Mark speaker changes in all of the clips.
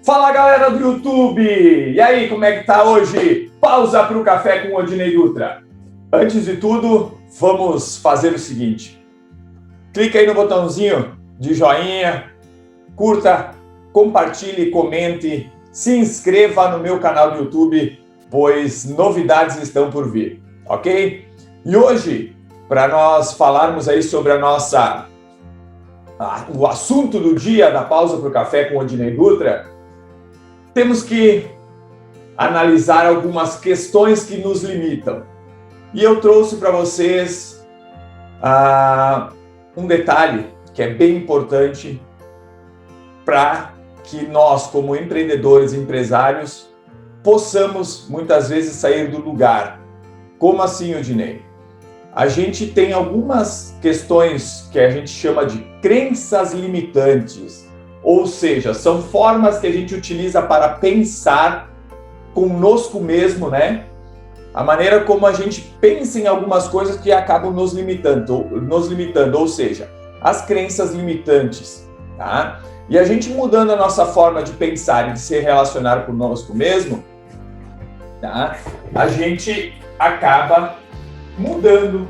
Speaker 1: Fala galera do YouTube! E aí, como é que tá hoje? Pausa para o café com o Odinei Dutra. Antes de tudo, vamos fazer o seguinte. Clica aí no botãozinho de joinha, curta, compartilhe, comente, se inscreva no meu canal do YouTube, pois novidades estão por vir, ok? E hoje, para nós falarmos aí sobre o assunto do dia da Pausa para o Café com o Odinei Dutra, temos que analisar algumas questões que nos limitam. E eu trouxe para vocês um detalhe que é bem importante para que nós, como empreendedores e empresários, possamos muitas vezes sair do lugar. Como assim, Odinei? A gente tem algumas questões que a gente chama de crenças limitantes. Ou seja, são formas que a gente utiliza para pensar conosco mesmo, né? A maneira como a gente pensa em algumas coisas que acabam nos limitando, ou seja, as crenças limitantes, tá? E a gente mudando a nossa forma de pensar e de se relacionar conosco mesmo, tá? A gente acaba mudando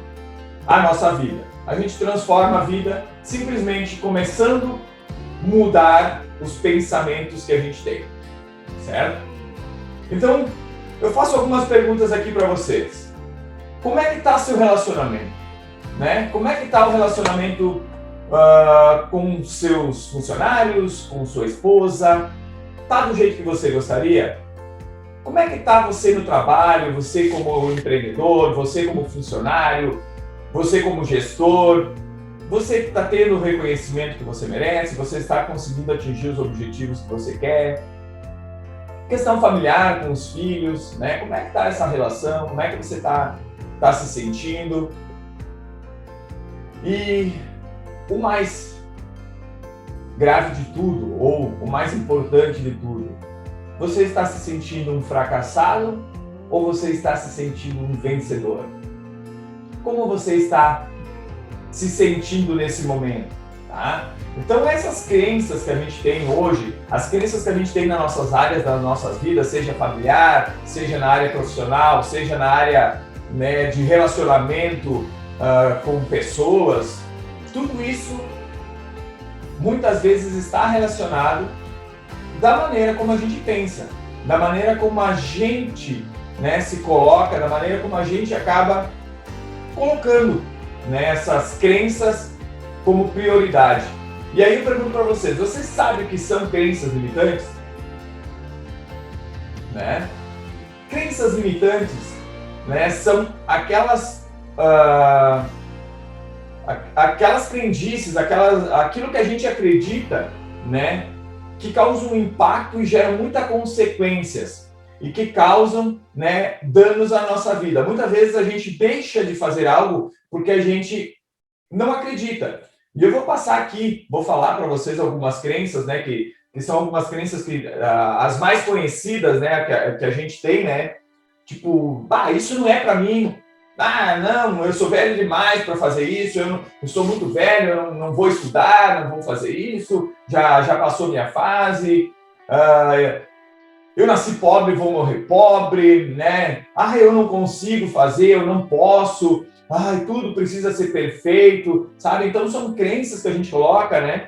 Speaker 1: a nossa vida. A gente transforma a vida simplesmente começando mudar os pensamentos que a gente tem, certo? Então, eu faço algumas perguntas aqui para vocês. Como é que está seu relacionamento? Né? Como é que está o relacionamento com seus funcionários, com sua esposa? Tá do jeito que você gostaria? Como é que está você no trabalho, você como empreendedor, você como funcionário, você como gestor? Você está tendo o reconhecimento que você merece? Você está conseguindo atingir os objetivos que você quer? Questão familiar com os filhos, né? Como é que está essa relação? Como é que você está se sentindo? E o mais grave de tudo, ou o mais importante de tudo, você está se sentindo um fracassado ou você está se sentindo um vencedor? Como você está se sentindo nesse momento, tá? Então essas crenças que a gente tem hoje, as crenças que a gente tem nas nossas áreas, das nossas vidas, seja familiar, seja na área profissional, seja na área, né, de relacionamento com pessoas, tudo isso muitas vezes está relacionado da maneira como a gente pensa, da maneira como a gente, né, se coloca, da maneira como a gente acaba colocando, né, essas crenças como prioridade. E aí eu pergunto para vocês sabem o que são crenças limitantes? Né? Crenças limitantes, né, são aquelas crendices, aquilo que a gente acredita, né, que causam um impacto e geram muitas consequências e que causam, né, danos à nossa vida. Muitas vezes a gente deixa de fazer algo porque a gente não acredita. E eu vou passar aqui, vou falar para vocês algumas crenças, né, que são algumas crenças que as mais conhecidas, né, que a gente tem, né, tipo, isso não é para mim. Não, eu sou velho demais para fazer isso, eu sou muito velho, eu não vou estudar, não vou fazer isso, já passou minha fase, eu nasci pobre, vou morrer pobre, né? Eu não consigo fazer, eu não posso, tudo precisa ser perfeito, sabe? Então são crenças que a gente coloca, né?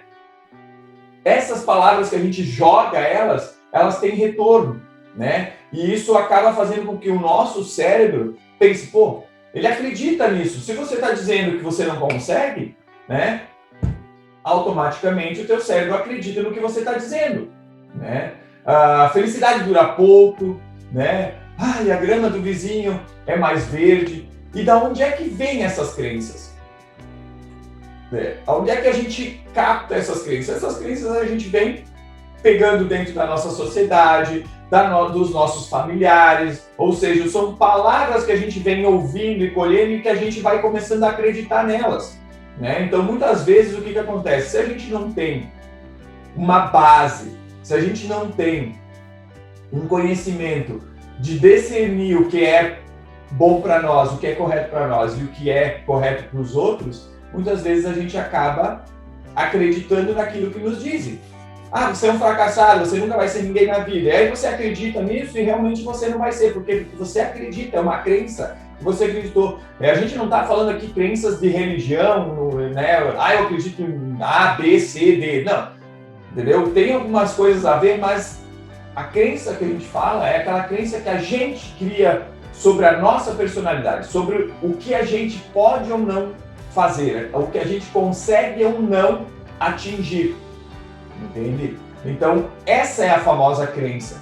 Speaker 1: Essas palavras que a gente joga elas têm retorno, né? E isso acaba fazendo com que o nosso cérebro pense, ele acredita nisso. Se você está dizendo que você não consegue, né? Automaticamente o teu cérebro acredita no que você está dizendo, né? A felicidade dura pouco, né? A grama do vizinho é mais verde. E da onde é que vem essas crenças? Onde é que a gente capta essas crenças? Essas crenças a gente vem pegando dentro da nossa sociedade, dos nossos familiares, ou seja, são palavras que a gente vem ouvindo e colhendo e que a gente vai começando a acreditar nelas, né? Então, muitas vezes, o que acontece? Se a gente não tem uma base, se a gente não tem um conhecimento de discernir o que é bom para nós, o que é correto para nós e o que é correto para os outros, muitas vezes a gente acaba acreditando naquilo que nos dizem, Ah, você é um fracassado, você nunca vai ser ninguém na vida. E aí você acredita nisso e realmente você não vai ser, porque você acredita, é uma crença que você acreditou. A gente não está falando aqui crenças de religião, né? Ah, eu acredito em A, B, C, D. Não, entendeu? Tem algumas coisas a ver, mas a crença que a gente fala é aquela crença que a gente cria sobre a nossa personalidade, sobre o que a gente pode ou não fazer, o que a gente consegue ou não atingir. Entende? Então, essa é a famosa crença,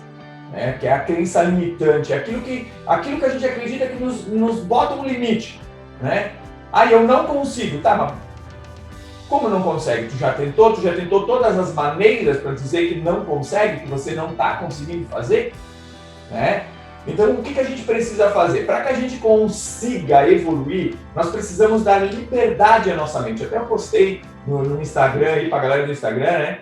Speaker 1: né? Que é a crença limitante, aquilo que a gente acredita que nos bota um limite, né? Ah, eu não consigo, tá, mas como não consegue? Tu já tentou todas as maneiras para dizer que não consegue, que você não está conseguindo fazer, né? Então, o que a gente precisa fazer? Para que a gente consiga evoluir, nós precisamos dar liberdade à nossa mente. Até eu postei no Instagram, aí para a galera do Instagram, né?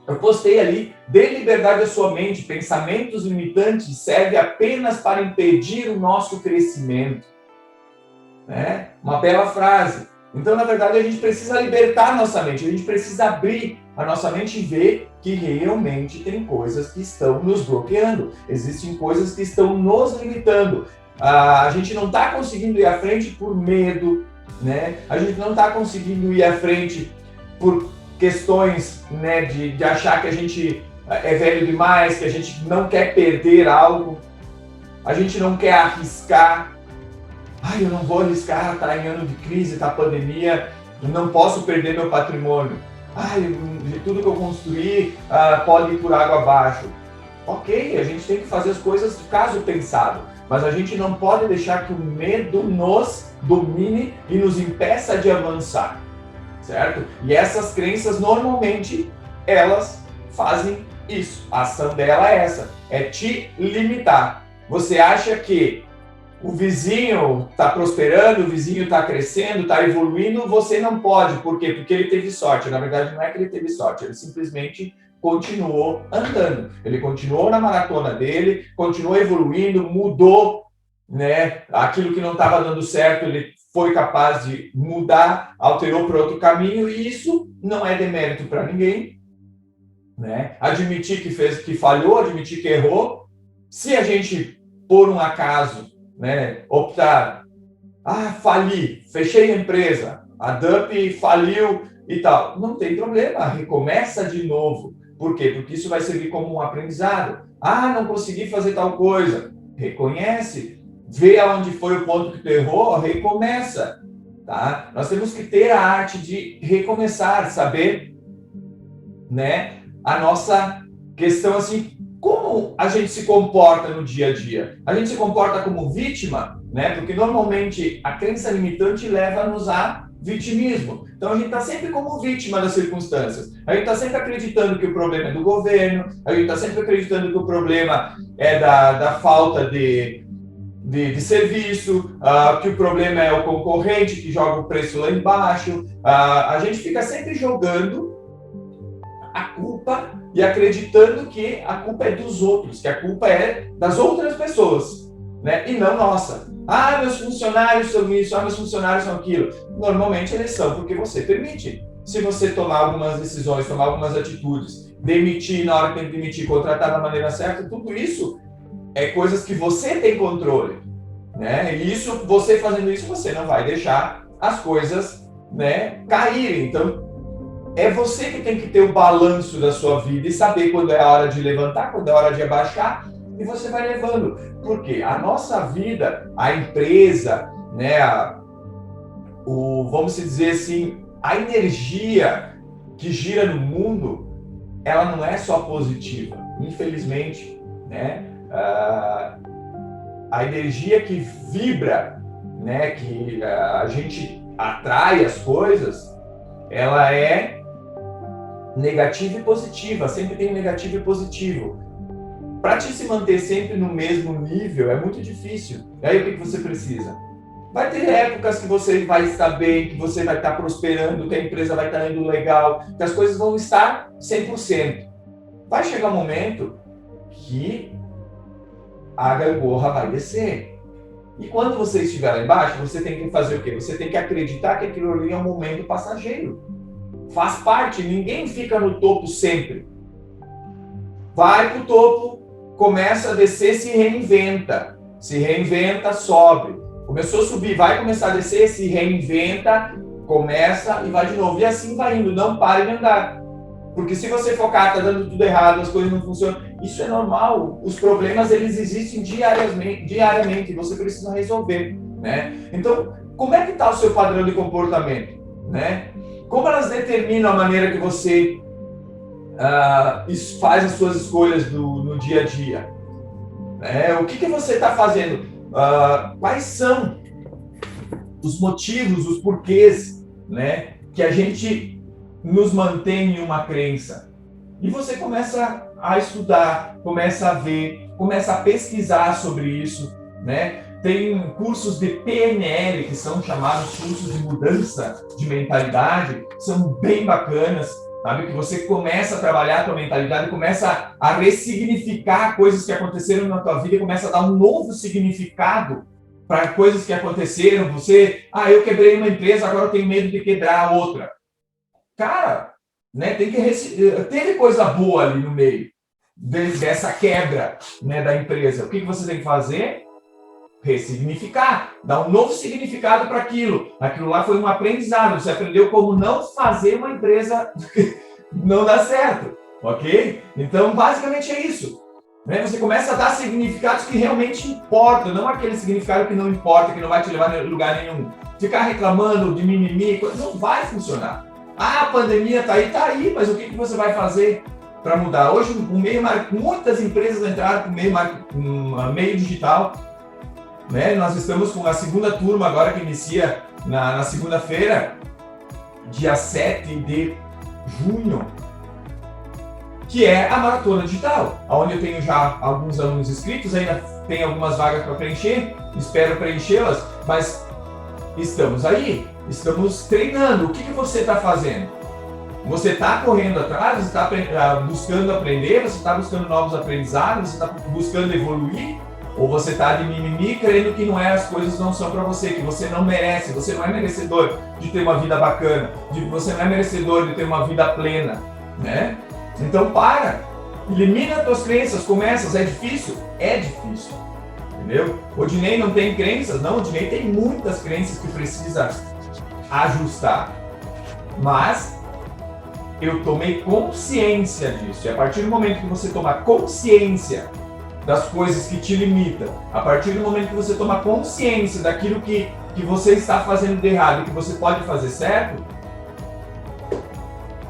Speaker 1: Eu postei ali, dê liberdade à sua mente, pensamentos limitantes servem apenas para impedir o nosso crescimento. Né? Uma bela frase. Então, na verdade, a gente precisa libertar a nossa mente, a gente precisa abrir a nossa mente e ver que realmente tem coisas que estão nos bloqueando, existem coisas que estão nos limitando. A gente não está conseguindo ir à frente por medo, né? A gente não está conseguindo ir à frente por questões, né, de achar que a gente é velho demais, que a gente não quer perder algo, a gente não quer arriscar. Ai, eu não vou arriscar, tá em ano de crise, tá pandemia, eu não posso perder meu patrimônio. Ai, de tudo que eu construí pode ir por água abaixo. Ok, a gente tem que fazer as coisas de caso pensado, mas a gente não pode deixar que o medo nos domine e nos impeça de avançar. Certo? E essas crenças, normalmente, elas fazem isso. A ação dela é essa, é te limitar. Você acha que o vizinho está prosperando, o vizinho está crescendo, está evoluindo, você não pode. Por quê? Porque ele teve sorte. Na verdade, não é que ele teve sorte, ele simplesmente continuou andando. Ele continuou na maratona dele, continuou evoluindo, mudou, né? Aquilo que não estava dando certo, ele foi capaz de mudar, alterou para outro caminho, e isso não é demérito para ninguém, né? Admitir que falhou, admitir que errou. Se a gente, por um acaso, né, optar, fali, fechei a empresa, a Dump faliu e tal, não tem problema, recomeça de novo. Por quê? Porque isso vai servir como um aprendizado. Não consegui fazer tal coisa, reconhece, vê aonde foi o ponto que tu errou, recomeça, tá? Nós temos que ter a arte de recomeçar, saber, né, a nossa questão assim, como a gente se comporta no dia a dia? A gente se comporta como vítima, né? Porque normalmente a crença limitante leva-nos a vitimismo. Então a gente está sempre como vítima das circunstâncias. A gente está sempre acreditando que o problema é do governo, a gente está sempre acreditando que o problema é da falta de serviço, que o problema é o concorrente que joga o preço lá embaixo. A gente fica sempre jogando a culpa e acreditando que a culpa é dos outros, que a culpa é das outras pessoas, né? E não nossa. Meus funcionários são isso, meus funcionários são aquilo. Normalmente eles são porque você permite. Se você tomar algumas decisões, tomar algumas atitudes, demitir na hora que tem que demitir, contratar da maneira certa, tudo isso é coisas que você tem controle, né? E isso, você fazendo isso, você não vai deixar as coisas, né, caírem. Então, é você que tem que ter o balanço da sua vida e saber quando é a hora de levantar, quando é a hora de abaixar, e você vai levando. Porque a nossa vida, a empresa, né, vamos dizer assim, a energia que gira no mundo, ela não é só positiva, infelizmente, né? A energia que vibra, né, que a gente atrai as coisas, ela é negativa e positiva, sempre tem negativo e positivo. Para te se manter sempre no mesmo nível é muito difícil. E aí o que você precisa? Vai ter épocas que você vai estar bem, que você vai estar prosperando, que a empresa vai estar indo legal, que as coisas vão estar 100%. Vai chegar um momento que a gangorra vai descer. E quando você estiver lá embaixo, você tem que fazer o quê? Você tem que acreditar que aquilo ali é um momento passageiro. Faz parte, ninguém fica no topo sempre. Vai para o topo, começa a descer, se reinventa, sobe. Começou a subir, vai começar a descer, se reinventa, começa e vai de novo. E assim vai indo, não pare de andar. Porque se você focar, tá dando tudo errado, as coisas não funcionam, isso é normal. Os problemas, eles existem diariamente, você precisa resolver, né? Então, como é que está o seu padrão de comportamento, né? Como elas determinam a maneira que você faz as suas escolhas no dia a dia? O que você está fazendo? Quais são os motivos, os porquês, né, que a gente nos mantém em uma crença? E você começa a estudar, começa a ver, começa a pesquisar sobre isso, né? Tem cursos de PNL, que são chamados cursos de mudança de mentalidade, são bem bacanas, sabe? Que você começa a trabalhar a tua mentalidade, começa a ressignificar coisas que aconteceram na tua vida, começa a dar um novo significado para coisas que aconteceram. Você, eu quebrei uma empresa, agora eu tenho medo de quebrar a outra. Cara, né, teve coisa boa ali no meio dessa quebra, né, da empresa. O que você tem que fazer? Ressignificar, dar um novo significado para aquilo. Aquilo lá foi um aprendizado. Você aprendeu como não fazer uma empresa não dar certo, ok? Então, basicamente é isso. Né? Você começa a dar significados que realmente importam, não aquele significado que não importa, que não vai te levar a lugar nenhum. Ficar reclamando de mimimi, não vai funcionar. A pandemia tá aí, mas o que você vai fazer para mudar? Hoje, muitas empresas entraram para o meio digital. Né? Nós estamos com a segunda turma agora que inicia na segunda-feira, dia 7 de junho, que é a Maratona Digital, onde eu tenho já alguns alunos inscritos, ainda tem algumas vagas para preencher, espero preenchê-las, mas estamos aí, estamos treinando. O que você está fazendo? Você está correndo atrás, você está buscando aprender, você está buscando novos aprendizados, você está buscando evoluir? Ou você está de mimimi, crendo que as coisas não são para você, que você não merece, você não é merecedor de ter uma vida bacana, você não é merecedor de ter uma vida plena, né? Então elimina as tuas crenças, começa. É difícil? É difícil, entendeu? O Dinei não tem crenças? Não, o Dinei tem muitas crenças que precisa ajustar, mas eu tomei consciência disso, e a partir do momento que você tomar consciência das coisas que te limitam, a partir do momento que você toma consciência daquilo que você está fazendo de errado e que você pode fazer certo,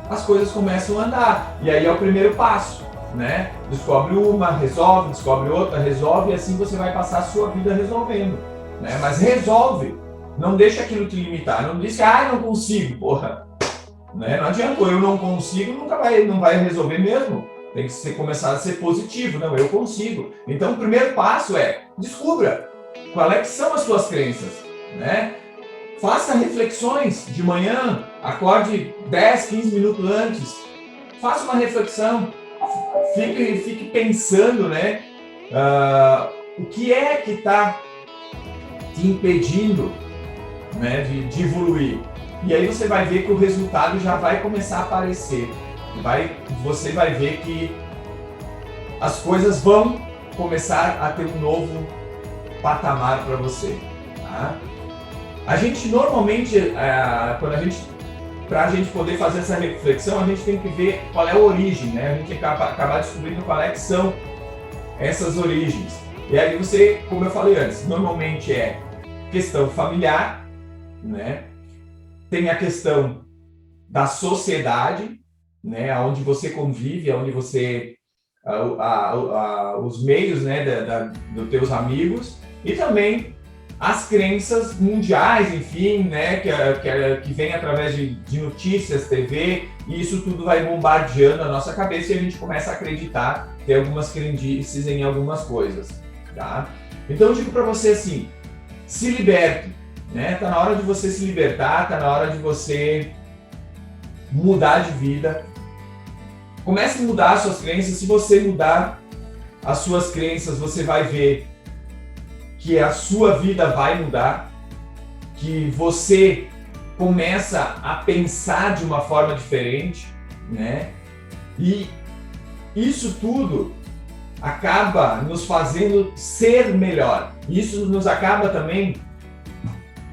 Speaker 1: as coisas começam a andar. E aí é o primeiro passo, né? Descobre uma, resolve, descobre outra, resolve, e assim você vai passar a sua vida resolvendo, né? Mas resolve, não deixa aquilo te limitar, não diz que não consigo, porra, né? Não adianta, eu não consigo, não vai resolver mesmo. Tem que começar a ser positivo. Não, eu consigo. Então, o primeiro passo é descubra quais são as suas crenças, né? Faça reflexões de manhã, acorde 10, 15 minutos antes. Faça uma reflexão. Fique pensando, né? O que é que está te impedindo, né, de evoluir. E aí você vai ver que o resultado já vai começar a aparecer. Você vai ver que as coisas vão começar a ter um novo patamar para você. Tá? A gente normalmente, para a gente poder fazer essa reflexão, a gente tem que ver qual é a origem, né? A gente tem que acabar descobrindo qual é que são essas origens. E aí você, como eu falei antes, normalmente é questão familiar, né? Tem a questão da sociedade, né, onde você convive, onde você os meios, né, dos teus amigos, e também as crenças mundiais, enfim, né, que vem através de notícias, TV, e isso tudo vai bombardeando a nossa cabeça e a gente começa a acreditar, ter algumas crendices em algumas coisas, tá? Então eu digo para você assim, se liberte, né? Tá na hora de você se libertar, tá na hora de você mudar de vida. Comece a mudar as suas crenças. Se você mudar as suas crenças, você vai ver que a sua vida vai mudar, que você começa a pensar de uma forma diferente, né? E isso tudo acaba nos fazendo ser melhor. Isso nos acaba também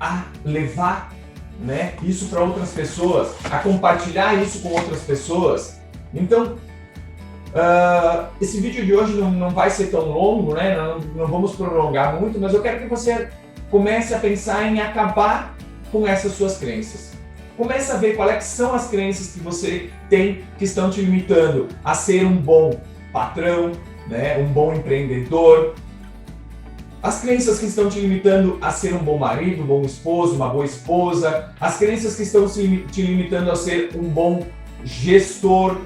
Speaker 1: a levar, né, isso para outras pessoas, a compartilhar isso com outras pessoas. Então, esse vídeo de hoje não vai ser tão longo, né? Não vamos prolongar muito, mas eu quero que você comece a pensar em acabar com essas suas crenças. Comece a ver quais são as crenças que você tem que estão te limitando a ser um bom patrão, né? Um bom empreendedor. As crenças que estão te limitando a ser um bom marido, um bom esposo, uma boa esposa. As crenças que estão te limitando a ser um bom gestor,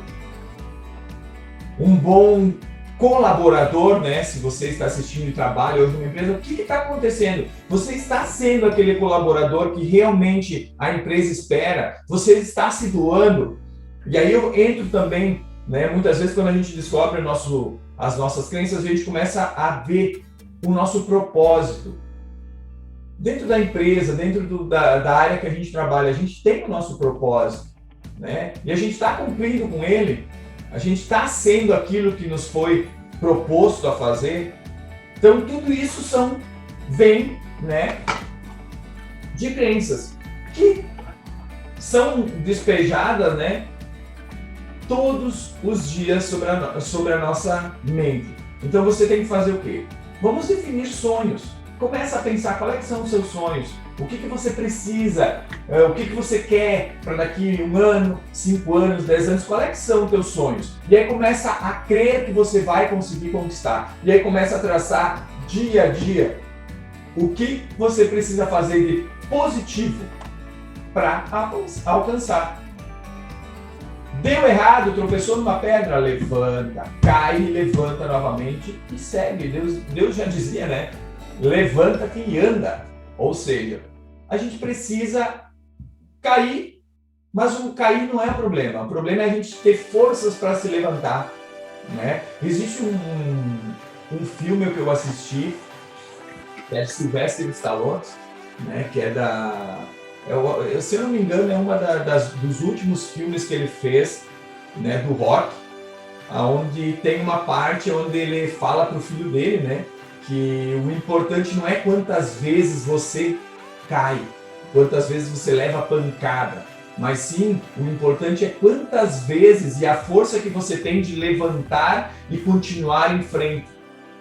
Speaker 1: um bom colaborador, né? Se você está assistindo e trabalha hoje numa empresa, o que está acontecendo? Você está sendo aquele colaborador que realmente a empresa espera? Você está se doando? E aí eu entro também, né? Muitas vezes quando a gente descobre as nossas crenças, a gente começa a ver o nosso propósito. Dentro da empresa, dentro da área que a gente trabalha, a gente tem o nosso propósito, né? E a gente está cumprindo com ele. A gente está sendo aquilo que nos foi proposto a fazer. Então, tudo isso vem, né, de crenças que são despejadas, né, todos os dias sobre a nossa mente. Então, você tem que fazer o quê? Vamos definir sonhos. Começa a pensar quais são os seus sonhos. O que você precisa? O que você quer para daqui 1 ano, 5 anos, 10 anos? Quais são os teus sonhos? E aí começa a crer que você vai conseguir conquistar. E aí começa a traçar dia a dia o que você precisa fazer de positivo para alcançar. Deu errado, tropeçou numa pedra, levanta, cai, levanta novamente e segue. Deus já dizia, né? Levanta-te e anda. Ou seja, a gente precisa cair, mas o cair não é o problema. O problema é a gente ter forças para se levantar, né? Existe um filme que eu assisti, que é de Sylvester Stallone, né? Que é se eu não me engano, é uma dos últimos filmes que ele fez, né? Do rock, onde tem uma parte onde ele fala para o filho dele, né? Que o importante não é quantas vezes você cai, quantas vezes você leva pancada, mas sim, o importante é quantas vezes e a força que você tem de levantar e continuar em frente.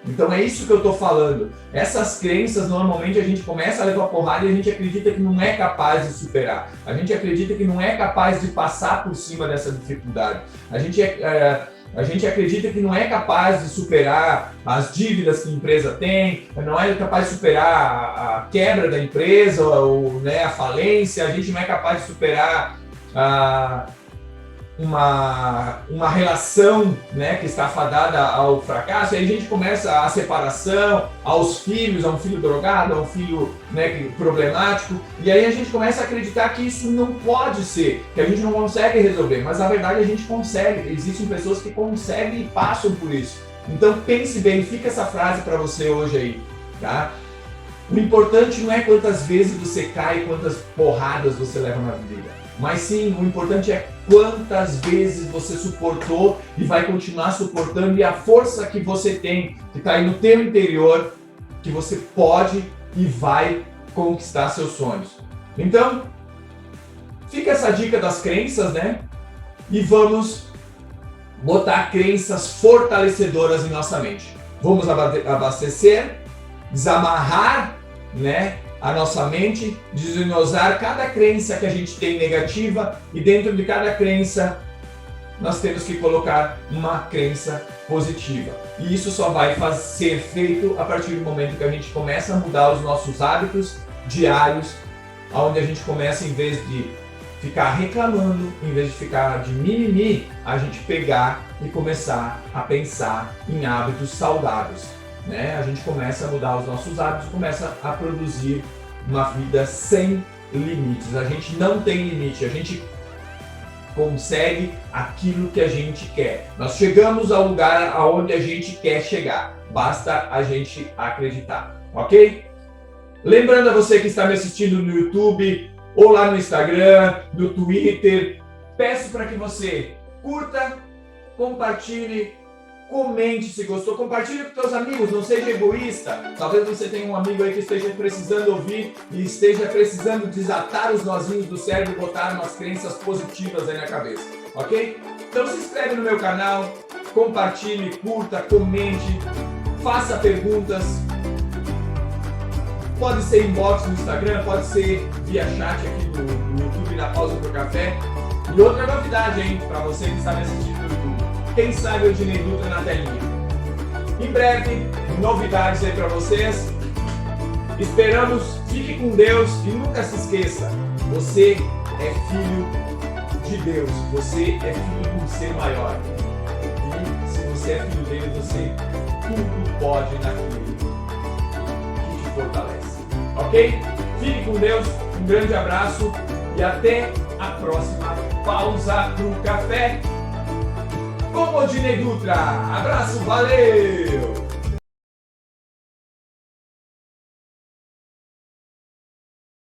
Speaker 1: Então é isso que eu estou falando. Essas crenças, normalmente a gente começa a levar porrada e a gente acredita que não é capaz de superar. A gente acredita que não é capaz de passar por cima dessa dificuldade. A gente acredita que não é capaz de superar as dívidas que a empresa tem, não é capaz de superar a quebra da empresa, ou, né, a falência, a gente não é capaz de superar uma relação, né, que está fadada ao fracasso. Aí a gente começa a separação, aos filhos, a um filho drogado, a um filho, né, problemático, e aí a gente começa a acreditar que isso não pode ser, que a gente não consegue resolver, mas na verdade a gente consegue. Existem pessoas que conseguem e passam por isso. Então pense bem, fica essa frase para você hoje aí, tá? O importante não é quantas vezes você cai, quantas porradas você leva na vida, mas sim, o importante é quantas vezes você suportou e vai continuar suportando, e a força que você tem, que está aí no teu interior, que você pode e vai conquistar seus sonhos. Então, fica essa dica das crenças, né? E vamos botar crenças fortalecedoras em nossa mente. Vamos abastecer, desamarrar, né, a nossa mente, desenhosar cada crença que a gente tem negativa, e dentro de cada crença nós temos que colocar uma crença positiva. E isso só vai ser feito a partir do momento que a gente começa a mudar os nossos hábitos diários, onde a gente começa, em vez de ficar reclamando, em vez de ficar de mimimi, a gente pegar e começar a pensar em hábitos saudáveis, né? A gente começa a mudar os nossos hábitos, começa a produzir uma vida sem limites. A gente não tem limite, a gente consegue aquilo que a gente quer. Nós chegamos ao lugar aonde a gente quer chegar, basta a gente acreditar, ok? Lembrando a você que está me assistindo no YouTube, ou lá no Instagram, no Twitter. Peço para que você curta, compartilhe, comente se gostou, compartilhe com seus amigos, não seja egoísta. Talvez você tenha um amigo aí que esteja precisando ouvir e esteja precisando desatar os nozinhos do cérebro e botar umas crenças positivas aí na cabeça, ok? Então se inscreve no meu canal, compartilhe, curta, comente, faça perguntas. Pode ser inbox no Instagram, pode ser via chat aqui no YouTube na pausa do café. E outra novidade, hein, para você que está me assistindo no YouTube. Quem sabe o Dinei Dutra na telinha. Em breve, novidades aí para vocês. Esperamos, fique com Deus e nunca se esqueça, você é filho de Deus, você é filho de um ser maior. E se você é filho dele, você tudo pode naquele que te fortalece. Ok? Fique com Deus, um grande abraço e até a próxima pausa pro café com o Dinei Dutra. Abraço, valeu!